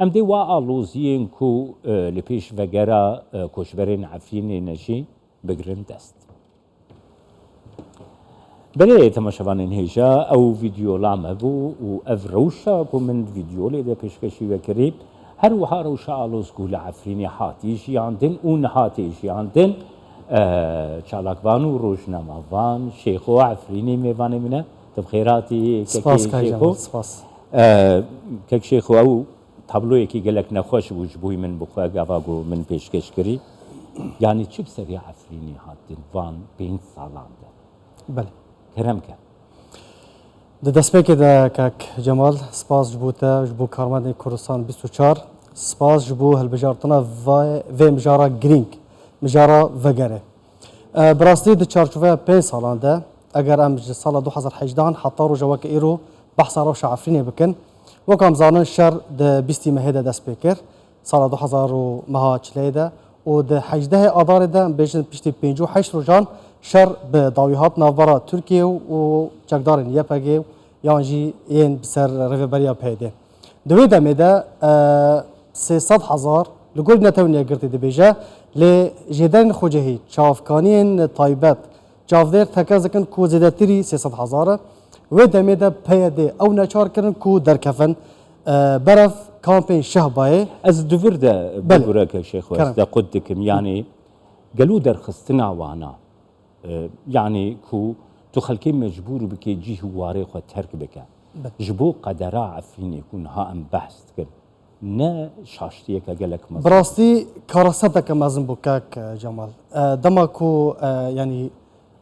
ام دي والوزين كو لبيش فجرا كوشبرين عفرين نشي بقرن دست بلي تماشوان هيجا او فيديو لامبو و افروشا بو من فيديو لي ده بيشكشي وكريب هر وها روشا الوز كو لعفرين حاتيجي عندن اون حاتيجي عندن چالاکوانو روشنامه‌وان شیخو عفرینی میوانه منه تبخیراتی سپاس شیخو سپاس که شیخو او تابلوی که گلک نخوش وجبوی من بخواه گاواگو من پیشکش کری یعنی چی بسری عفرینی هاتن وان 5 سالان ده بله کرم که ده دسپیک ده کاک جمال سپاس جبوتا جبو کارمند کردستان 24 سپاس جبو هلبجارتنا و مجارا گرینگ مجارا وگره براستی ده چارچوبه 5 سالان ده اگر ام سال 2018 حتی رو جواک ایرو بحث روش عفرینی بکن وکم زانن شر ده 20 مهده دست بکر سال 2000 مها چلی ده و ده 18 آذار ده بیشتر پشتی 58 روزان شر به داویات ناوبرا ترکیه و چقدارن یپگی یانجی این بسر ریوبریا پیده دوی دمه ده 300,000 لگول نتونی گرتی دبیجه ل جدن خوجهی چافکانین تایبت جافدر تکازکن کو زدتری 300,000 و دمه ده پیده او نچار کردن کو در کفن برف کامپین شهبای از دوور ده بگوره شیخ وست ده قدکم یعنی قالوا در خستنا وانا يعني كو تخلكي مجبور بكي جيه واري خو ترك بك جبو قدرا عفين يكون ها ام بحث كن نا شاشتيك قالك براستي كراستك مازن بوكاك جمال دما كو يعني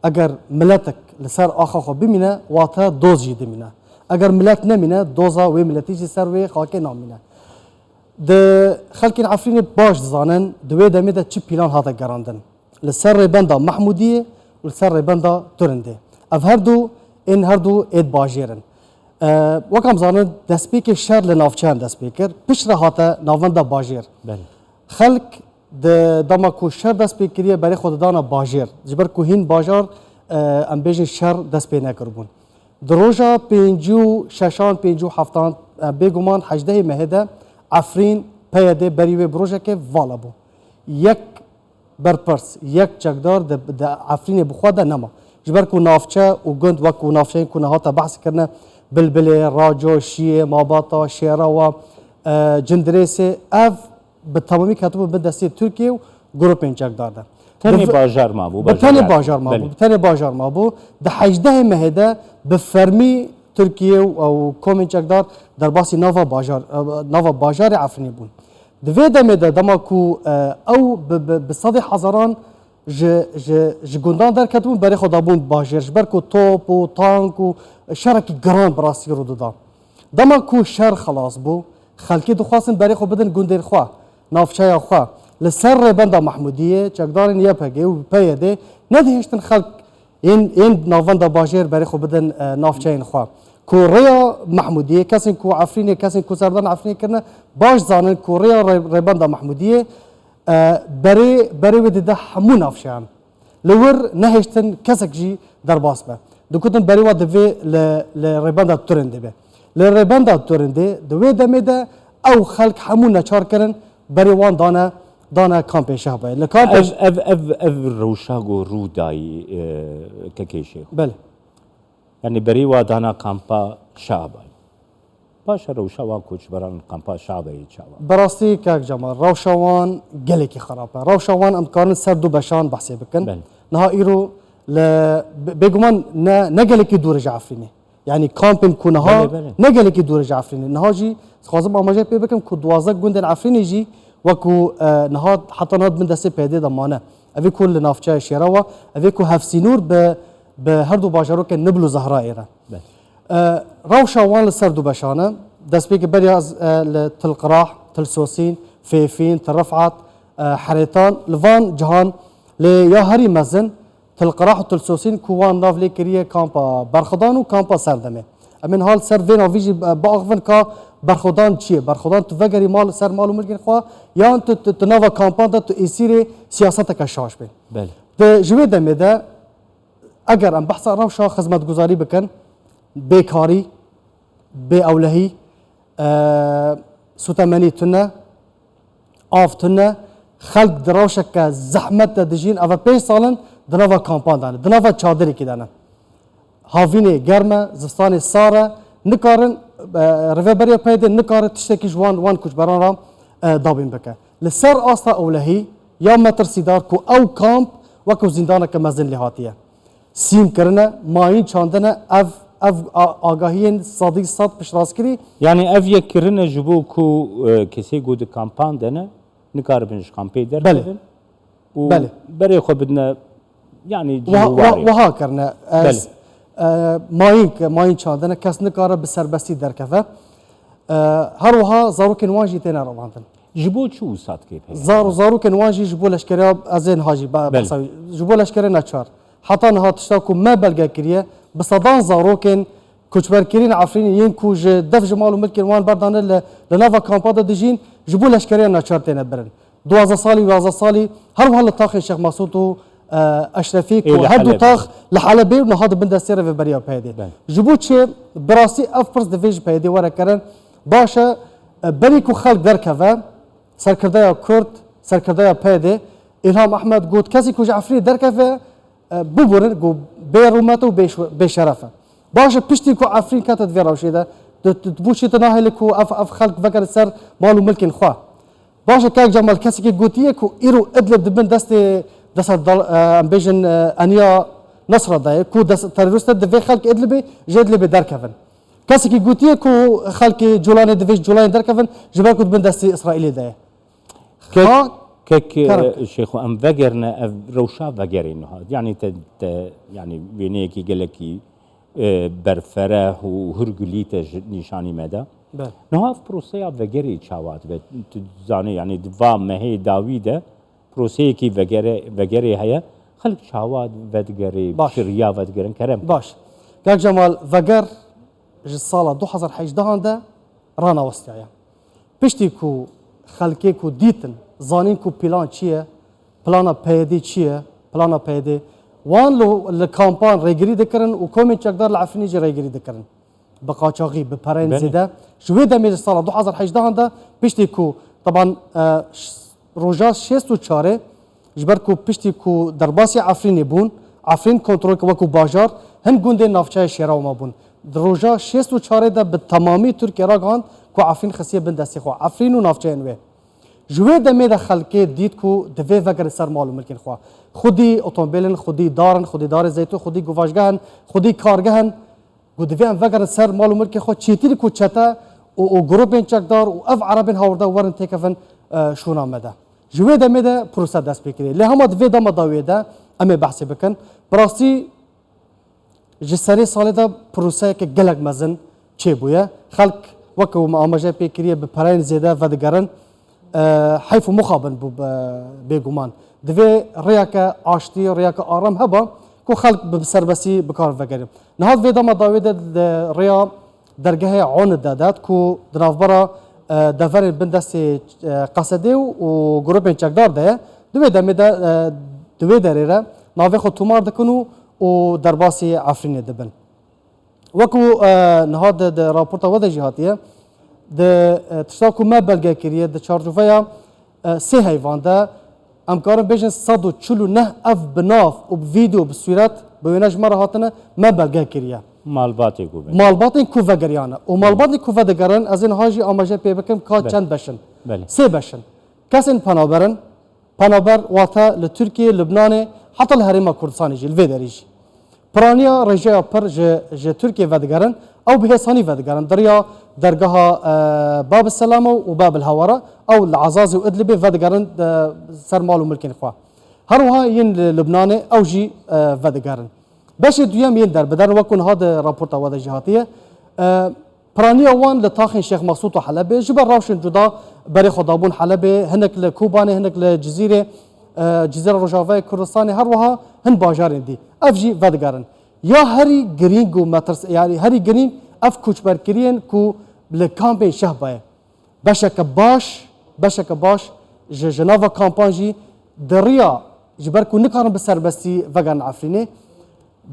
اگر ملتك لسر اخا خو بمينا واتا دوز جي دمينا اگر ملت نمينا دوزا و ملتي سر و خاكي نامينا د خلكين عفرين باش زانن دوي دمي دا چي بلان هاتا گراندن لسر بندا محموديه ولسر بندا تورنده اف هردو ايد باجيرن وكم زانن دسبيك شر لنافچان دسبيكر پشر هاتا ناوندا باجير خلق د دماکو شر دسبيكريه بري خوددانا باجير جبر کو هين باجار ام بيجن شر دسبي نکربون دروجا پنجو ششان پنجو هفتان بگمان 18 مهده عفرين پیاده بریوه بروژه که والا بو یک برپرس یک چقدار د عفرین بخوا ده نما جبر کو نافچه و گند وکو نافچه کو نهاتا بحث کرنه بلبله راجو شیه ماباتا شیره و جندریس اف به تمامی کتب به دستی ترکیه و گروپین چقدار ده تاني باجار ما بو تاني باجار ما بو ده 18 مهده به فرمی ترکیه و کومین چقدار در باسی نوا باجار عفرینی بون دوی دمه ده دما کو او بصدی هزاران ج گندان در کتبون برای خدا بون باجرش بر کو توپ و تانک و شرکی گران براسی رو داد دما کو شر خلاص بو خلکی دخواستن برای خود بدن گندر خوا نافچه خوا لسر بندا محمودیه چقدارن یپگه و پیاده ندهشتن خلق این ناوندا باجر برای خود بدن نافچه خوا كوريا محمودية كاسن كو عفريني كاسن كو سردان عفريني كرنا باش زانن كوريا ريباندا محمودية بري ودي ده همو نافشان لور نهشتن كاسك جي درباس به دو كتن بري ود في لريباندا تورنده به لريباندا تورنده دوي دمه ده او خلق همو نچار كرن بري وان دانا كامبين شهبه لكامبين اف روشاغو روداي ككيشي بله يعني بريوا دانا كامبا شعبا باش روشاوان كوش بران كامبا شعبا يتشاوا براستي كاك جمال روشاوان قلكي خرابه روشاوان امكان سردو بشان بحسي بكن نها ايرو بيجمان نقلكي دور جعفريني يعني كامبين كونها نقلكي دور جعفريني نها جي خازم اماجي بكم كو دوازك جندن عفريني جي وكو نها حتى ناد من دسي بيدي ضمانه افي كل نافچه شيراوا افي كو هفسينور به هر دو باجارو که نبلو زهرا ایره روشاوان لسر دو بشانه دست بیک بریاز لتلقراح تلسوسین فیفین ترفعت حریتان لوان جهان لیا هری مزن تلقراح و تلسوسین کوان ناف لیکریه کامپا برخدان و کامپا سردمه امین حال سر وین آویجی باغفن که برخدان چیه برخدان تو وگری مال سر مالو ملکن خواه یا تو ناوا کامپان دا تو ایسیر سیاست که شاش بین ده جوی دمه ده اگر ام بحث روشا خدمت گزاری بکن بیکاری بی اولهی سوتمنی تونه آف تونه خلق دراوشه که زحمت دجین اوه 5 سالن دنوا کامپان دانه دنوا چادری کی دانه هاوینه گرمه زستان ساره نکارن رفبریا پیدا نکاره تشتکی جوان وان کوچ بران رام دابین بکه لسر آستا اولهی یا مترسیدار کو او کامپ وکو زندانه که مزن لحاتیه سیم کرنه ماین چاندنه اف آگاهی صادق صد پشراس کری يعني اف يكرنا جبو كو كسي جود كامبان دنا نكار بنش كامبي در بله. بله. بري خو بدنا يعني وها کرنه ماین چاندنه کس نکاره به سربستی درکفه هر وها زاروکن وانجی تینا رواندن جبو شو سات كيف هي زاروکن وانجی جبو لشکری ازین هاجی جبو لشکری نچار حتی نها تشتاکو ما بلگه کریه بصدان زاروکن كوچبركرين عفرين ينكو دف جمال وملكن وان بردان لنافا كامبادا دجين جبو لشكريا ناتشارتين برن 12 صالي 12 صالي هل وهلا طاخ الشيخ مسعود اشرفيك وهدو طاخ لحلبي ونهاد بندا سيره في بريا بهدي جبو تشي براسي افرز ديفيج بهدي ورا كرن باشا بريكو خلق دركفا سركردايا كرد سركردايا بهدي الهام احمد قلت كاسي كوج عفرين دركفا ببرن قو بيروماتو بشرفه باشه پشتی کو عفرین کاتت ویراو شده تبوشی تناهل کو اف خلق فکر سر مالو ملکن خوا باشه که جمال کسی که گوتیه کو ایرو ادلب دبن دست امبیجن انیا نصر دای کو دست تروریست دوی خلق ادلب جدلب درکفن کسی که گوتیه کو خلق جولان دوی جولان درکفن جبر کو دبن دست اسرائیلی دای كيك شيخ ام فجرنا روشا فجرين يعني يعني بينيكي قالكي برفره و هرگلیت نشانی مده نهاف پروسه وگری چاوات و تزانی یعنی دوا مهی داویده پروسه کی وگری هيا خلق چاوات ودگری شریا ودگرن کرم باش قال جمال وگر جساله 2018 ده رانا وستایا پشتی کو خلقی کو دیتن زانین کو پلان چیه پلانا پیدی چیه پلانا پیدی وان لو الكامبان ريجري ذكرن وكومي تشقدر العفريني جي ريجري ذكرن بقاچاغي ببارين زيدا شوي دمي الصاله 2018 ده بيشتيكو طبعا روجاس شيستو تشاري جبركو بيشتيكو درباسي عفريني بون عفرين كنترول وكو باجار هن گوندي نافچای شراو ما بون روجا شيستو تشاري ده بالتمامي تركيا راغان كو عفرين خسيه بن دستي خو عفرين و نافچای انوي جوی دمی ده خلقی دید کو دوی وگر سر مالو ملکن خوا خودی اتومبیلن خودی دارن خودی دار زیتو خودی گواژگهن خودی کارگهن گو دوی ام وگر سر مالو ملکن خوا چیتیری کو چتا و گروپین چکدار و اف عربین هاورده ورن تکفن شون آمده جوی دمی ده پروسه دست بکری لی همه دوی دم داویه ده امی بحثی بکن براستی جسری سالی ده پروسه که گلگ مزن چه بویه خلق وکو معامجه پیکریه به پرین زیده ودگرن حيف مخابن بيجومان دفي رياكا عاشتي رياكا آرام هبا كو خلق بسربسي بكار فقري نهاد في دما داويد ريا درجه عون الدادات كو درافبرا دفر بندسي قصدي و جروبين چقدار ده دوي دمي ده دوي دريرا نافي خو تومار دكنو و درباسي عفرين دبن وكو نهاد رابورتا ودا جهاتيه د تشتاكو ما بلغه كريه د چارجوفيا سه حيوان ده امكار بيجن 149 اف بناف وبفيديو بصورت بويناج مره هاتنه ما بلغه كريه مالباتي كوفا غريانا ومالباتي كوفا دغران ازن هاجي اماجه بيبكم كا چند بشن سه بشن كاسن پنابرن پنابر واتا لتركيا لبنان حتى الهرم كردستان جي الفيدريج برانيا رجاء پر ج تركيا ودغران او بهساني ودغران دريا درگاه باب السلام و باب الهواره او العزازي وادلبي ودغران سر مال ملكن خوا هروها ين لبنان او جي ودغران باش دويام ين در بدر وكون هذا رابورتا ودا جهاتيه برانيا وان لطاخن شيخ مقصود حلبي جبر راوشن جدا بري خدابون حلبي هنك لكوباني هنك لجزيره جزيره روجافا كردستان هروها هن باجارين دي افجي ودغران يا هري جرينجو ماترس يعني هري جرين اف كوچبر كريان كو لكامبين شهباي باشك باش جنافا كامبانجي دريا جبركو نكارن بسربستي فغان عفريني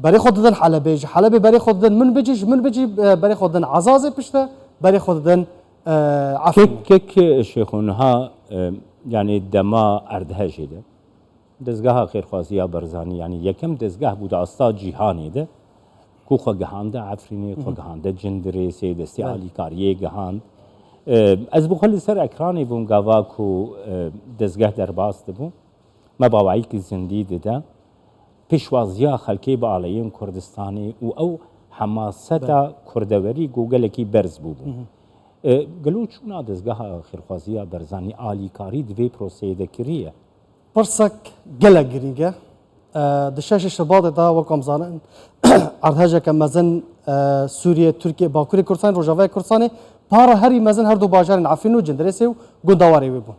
بري خودن حلبي بري خودن من بيجي بري خودن عزازي بشتا بري خودن عفرینی كيك شيخونها يعني دما اردها جيده دزگاه خیرخوازی برزانی يعني يكم دزگاه بود استا جهانی ده کو خو گهانده عفرینی خو گهانده جندري سي دستي علی کاریه گهاند از بخل سر اکرانی بوم گاوا کو دزگاه درباست بوم ما باوعی کی زندی ده پیشوازیا خلکی با علیین کردستانی و او حماستا کردوری گوگل کی برز بود قالوا شو دزگاه خیرخوازی برزانی علی کاری دوی پروسه دکریه برسك جلا جريجا دشاش الشباط دا وكم زانن عرضها كمزن سوريا تركيا باكوري كردستان روجافا كردستان بارا هري مزن هر دو باجار عفينو جندرسي و گوندواري ويبو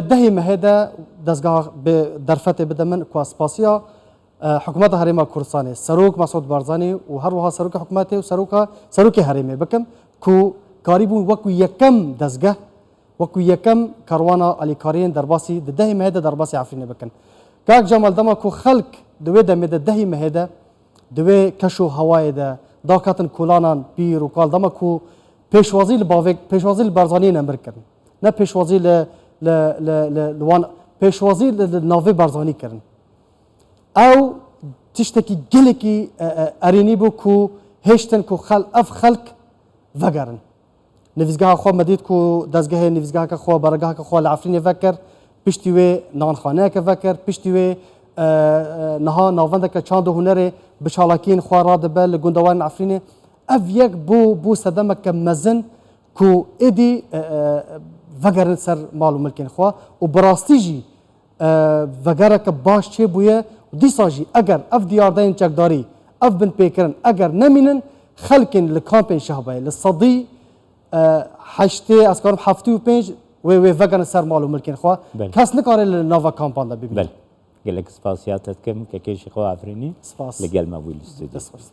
دهي مهدا دزگاه بدرفت بدمن كواسباسيا حكومت هريما كردستان سروك مسعود بارزاني و هر وها سروك حكومته و سروك هريمه بكم كو قريبون وكو يكم دزگاه وكو يكم كاروانا علي كارين درباسي ده مهدا درباسي عفرين بكن كاك جمال دما كو خلق دوي دم ده مهدا دوي كشو هواي ده داكاتن كولانان بير وقال دما كو پیشوازی لباوک پیشوازی لبرزانی نمبر کردن نه پیشوازی لوان پیشوازی لناوی برزانی کردن او تشتکی گلکی ارینی بو کو هشتن کو خلق وگرن نویزگاه خو مدید کو دزگاه نویزگاه که خو برگاه که خو العفرین فکر پشتی و نانخانه که فکر پشتی و نها ناونده که چاند هنر بشالاکین خو را دبل گندوان عفرین اف یک بو صدمه که مزن کو ادی وگرن سر مال و ملکین خو و براستیجی وگره که باش چه بویه دیساجی اگر اف دیاردین چکداری اف بن پیکرن اگر نمینن خلکن لکامپین شهبای لصدی حشته از کارم هفته و پنج و وگرن سر مال و ملکین خو کس نکاره لناوا کامپان دا ببینید بله گلک سپاسیاتت کم که کشی خو عفرینی سپاس لگل مویل استودیو سپاس